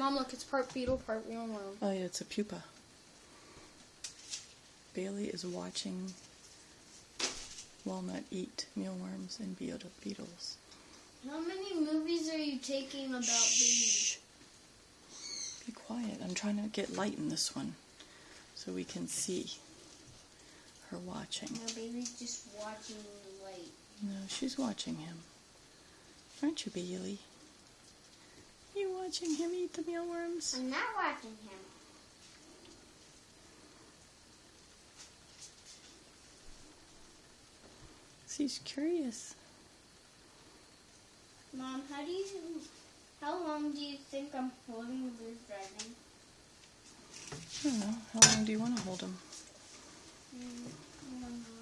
Mom, look, it's part beetle, part mealworm. Oh yeah, it's a pupa. Bailey is watching Walnut eat mealworms and beetles. How many movies are you taking about Shh. Be quiet. I'm trying to get light in this one so we can see her watching. No, baby's just watching the light. No, she's watching him. Aren't you, Bailey? You watching him eat the mealworms? I'm not watching him. She's curious. Mom, how long do you think I'm holding this dragon? I don't know. How long do you want to hold him? I don't know.